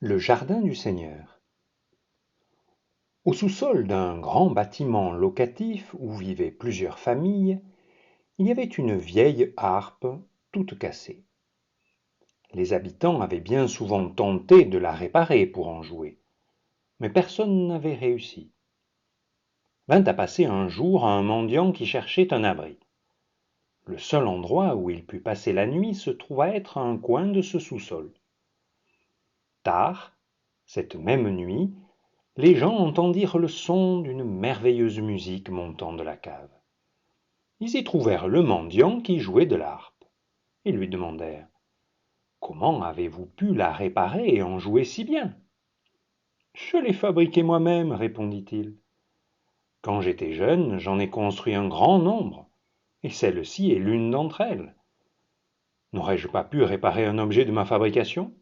Le jardin du Seigneur. Au sous-sol d'un grand bâtiment locatif où vivaient plusieurs familles, il y avait une vieille harpe toute cassée. Les habitants avaient bien souvent tenté de la réparer pour en jouer, mais personne n'avait réussi. Vint à passer un jour un mendiant qui cherchait un abri. Le seul endroit où il put passer la nuit se trouva être un coin de ce sous-sol. Tard, cette même nuit, les gens entendirent le son d'une merveilleuse musique montant de la cave. Ils y trouvèrent le mendiant qui jouait de la harpe. Ils lui demandèrent : « Comment avez-vous pu la réparer et en jouer si bien ?»« Je l'ai fabriquée moi-même, répondit-il. Quand j'étais jeune, j'en ai construit un grand nombre, et celle-ci est l'une d'entre elles. N'aurais-je pas pu réparer un objet de ma fabrication ?»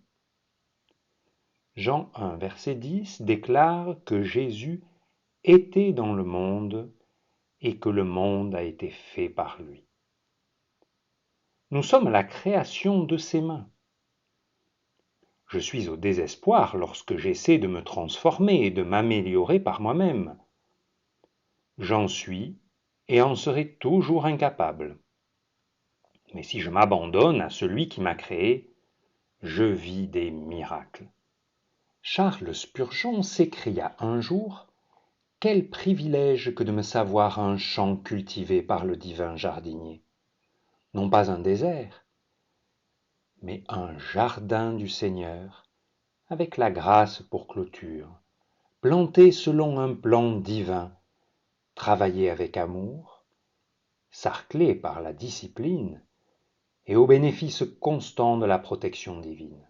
Jean 1, verset 10 déclare que Jésus était dans le monde et que le monde a été fait par lui. Nous sommes la création de ses mains. Je suis au désespoir lorsque j'essaie de me transformer et de m'améliorer par moi-même. J'en suis et en serai toujours incapable. Mais si je m'abandonne à celui qui m'a créé, je vis des miracles. Charles Spurgeon s'écria un jour : « Quel privilège que de me savoir un champ cultivé par le divin jardinier ! Non pas un désert, mais un jardin du Seigneur, avec la grâce pour clôture, planté selon un plan divin, travaillé avec amour, sarclé par la discipline et au bénéfice constant de la protection divine.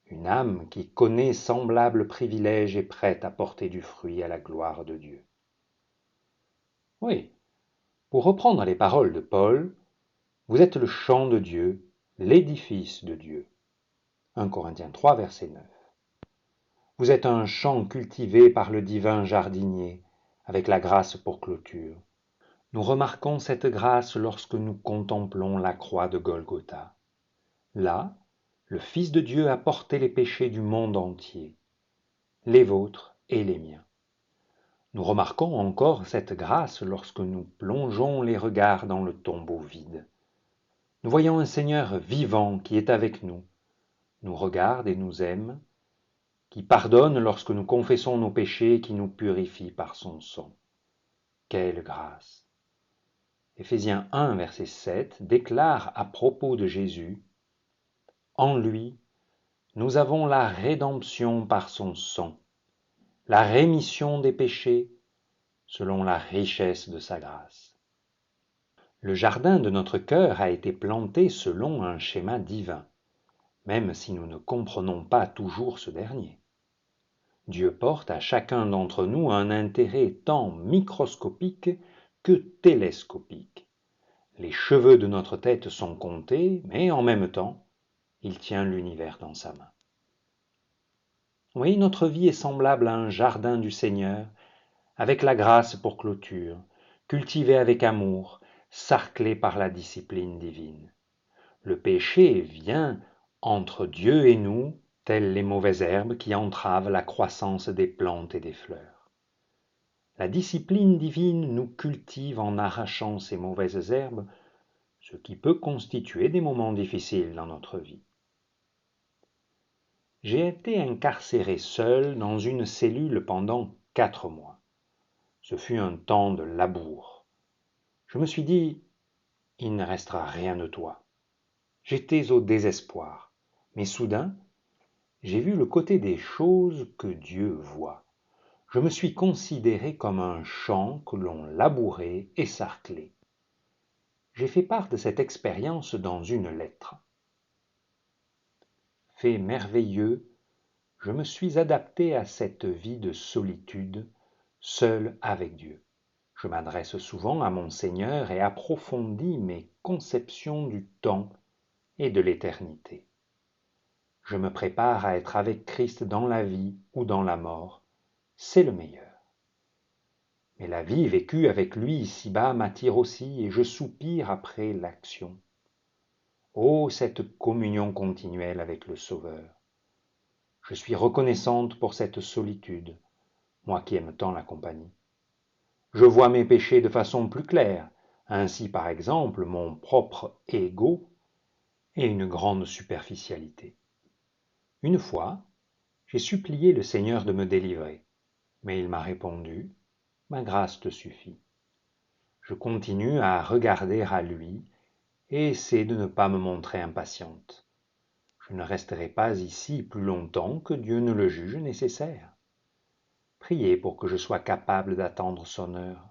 Une âme qui connaît semblable privilège est prête à porter du fruit à la gloire de Dieu. » Oui, pour reprendre les paroles de Paul, vous êtes le champ de Dieu, l'édifice de Dieu. 1 Corinthiens 3, verset 9. Vous êtes un champ cultivé par le divin jardinier, avec la grâce pour clôture. Nous remarquons cette grâce lorsque nous contemplons la croix de Golgotha. Là, le Fils de Dieu a porté les péchés du monde entier, les vôtres et les miens. Nous remarquons encore cette grâce lorsque nous plongeons les regards dans le tombeau vide. Nous voyons un Seigneur vivant qui est avec nous, nous regarde et nous aime, qui pardonne lorsque nous confessons nos péchés et qui nous purifie par son sang. Quelle grâce! Éphésiens 1, verset 7 déclare à propos de Jésus : « En lui, nous avons la rédemption par son sang, la rémission des péchés selon la richesse de sa grâce. » Le jardin de notre cœur a été planté selon un schéma divin, même si nous ne comprenons pas toujours ce dernier. Dieu porte à chacun d'entre nous un intérêt tant microscopique que télescopique. Les cheveux de notre tête sont comptés, mais en même temps, il tient l'univers dans sa main. Oui, notre vie est semblable à un jardin du Seigneur, avec la grâce pour clôture, cultivé avec amour, sarclé par la discipline divine. Le péché vient entre Dieu et nous, telles les mauvaises herbes qui entravent la croissance des plantes et des fleurs. La discipline divine nous cultive en arrachant ces mauvaises herbes, ce qui peut constituer des moments difficiles dans notre vie. J'ai été incarcéré seul dans une cellule pendant 4 mois. Ce fut un temps de labour. Je me suis dit : « Il ne restera rien de toi. » J'étais au désespoir, mais soudain, j'ai vu le côté des choses que Dieu voit. Je me suis considéré comme un champ que l'on labourait et sarclait. J'ai fait part de cette expérience dans une lettre. Fait merveilleux, je me suis adapté à cette vie de solitude, seul avec Dieu. Je m'adresse souvent à mon Seigneur et approfondis mes conceptions du temps et de l'éternité. Je me prépare à être avec Christ dans la vie ou dans la mort. C'est le meilleur. Mais la vie vécue avec lui ici-bas m'attire aussi et je soupire après l'action. Oh, cette communion continuelle avec le Sauveur! Je suis reconnaissante pour cette solitude, moi qui aime tant la compagnie. Je vois mes péchés de façon plus claire, ainsi par exemple mon propre ego et une grande superficialité. Une fois, j'ai supplié le Seigneur de me délivrer, mais il m'a répondu, « Ma grâce te suffit ». Je continue à regarder à lui et essaie de ne pas me montrer impatiente. Je ne resterai pas ici plus longtemps que Dieu ne le juge nécessaire. Priez pour que je sois capable d'attendre son heure.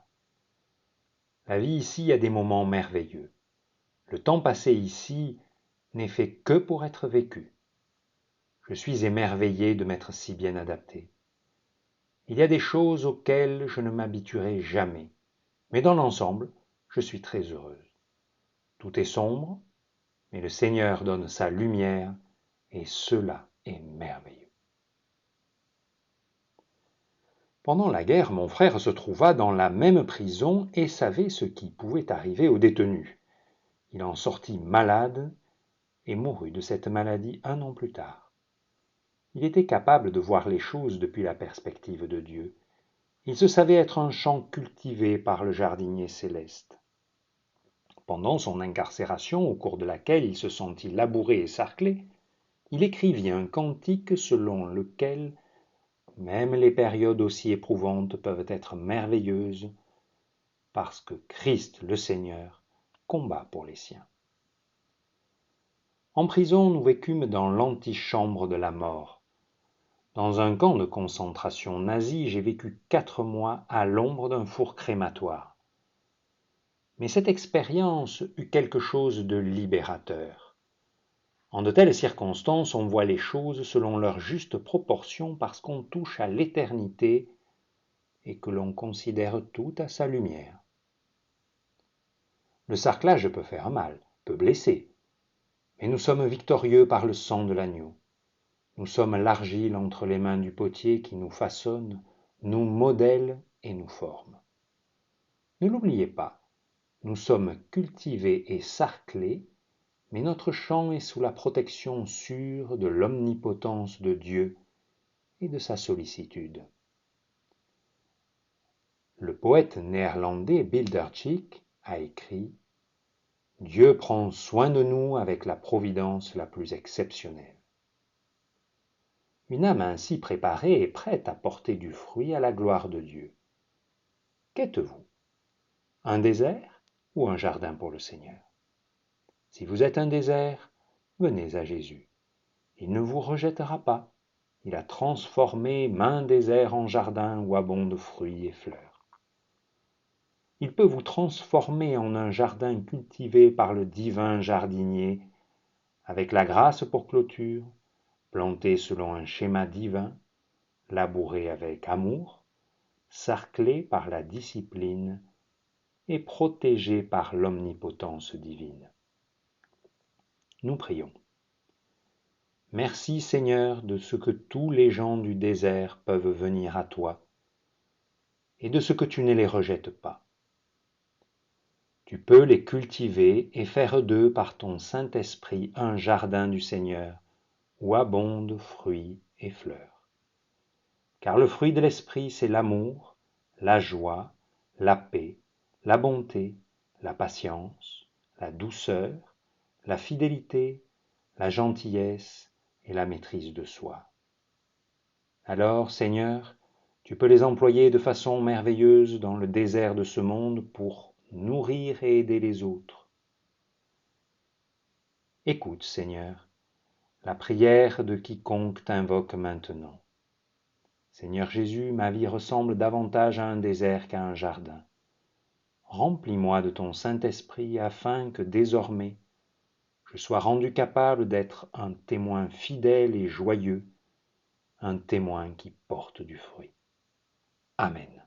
La vie ici a des moments merveilleux. Le temps passé ici n'est fait que pour être vécu. Je suis émerveillé de m'être si bien adapté. Il y a des choses auxquelles je ne m'habituerai jamais, mais dans l'ensemble, je suis très heureuse. Tout est sombre, mais le Seigneur donne sa lumière, et cela est merveilleux. Pendant la guerre, mon frère se trouva dans la même prison et savait ce qui pouvait arriver aux détenus. Il en sortit malade et mourut de cette maladie 1 an plus tard. Il était capable de voir les choses depuis la perspective de Dieu. Il se savait être un champ cultivé par le jardinier céleste. Pendant son incarcération, au cours de laquelle il se sentit labouré et sarclé, il écrivit un cantique selon lequel même les périodes aussi éprouvantes peuvent être merveilleuses parce que Christ le Seigneur combat pour les siens. En prison, nous vécûmes dans l'antichambre de la mort. Dans un camp de concentration nazi, j'ai vécu 4 mois à l'ombre d'un four crématoire. Mais cette expérience eut quelque chose de libérateur. En de telles circonstances, on voit les choses selon leur juste proportion parce qu'on touche à l'éternité et que l'on considère tout à sa lumière. Le sarclage peut faire mal, peut blesser, mais nous sommes victorieux par le sang de l'agneau. Nous sommes l'argile entre les mains du potier qui nous façonne, nous modèle et nous forme. Ne l'oubliez pas, nous sommes cultivés et sarclés, mais notre champ est sous la protection sûre de l'omnipotence de Dieu et de sa sollicitude. Le poète néerlandais Bildertjik a écrit « Dieu prend soin de nous avec la providence la plus exceptionnelle ». Une âme ainsi préparée est prête à porter du fruit à la gloire de Dieu. Qu'êtes-vous? Un désert ou un jardin pour le Seigneur? Si vous êtes un désert, venez à Jésus. Il ne vous rejettera pas. Il a transformé maint désert en jardin où abondent fruits et fleurs. Il peut vous transformer en un jardin cultivé par le divin jardinier, avec la grâce pour clôture, planté selon un schéma divin, labouré avec amour, sarclé par la discipline et protégé par l'omnipotence divine. Nous prions. Merci Seigneur de ce que tous les gens du désert peuvent venir à toi et de ce que tu ne les rejettes pas. Tu peux les cultiver et faire d'eux par ton Saint-Esprit un jardin du Seigneur où abondent fruits et fleurs. Car le fruit de l'Esprit, c'est l'amour, la joie, la paix, la bonté, la patience, la douceur, la fidélité, la gentillesse et la maîtrise de soi. Alors, Seigneur, tu peux les employer de façon merveilleuse dans le désert de ce monde pour nourrir et aider les autres. Écoute, Seigneur, la prière de quiconque t'invoque maintenant. Seigneur Jésus, ma vie ressemble davantage à un désert qu'à un jardin. Remplis-moi de ton Saint-Esprit afin que désormais je sois rendu capable d'être un témoin fidèle et joyeux, un témoin qui porte du fruit. Amen.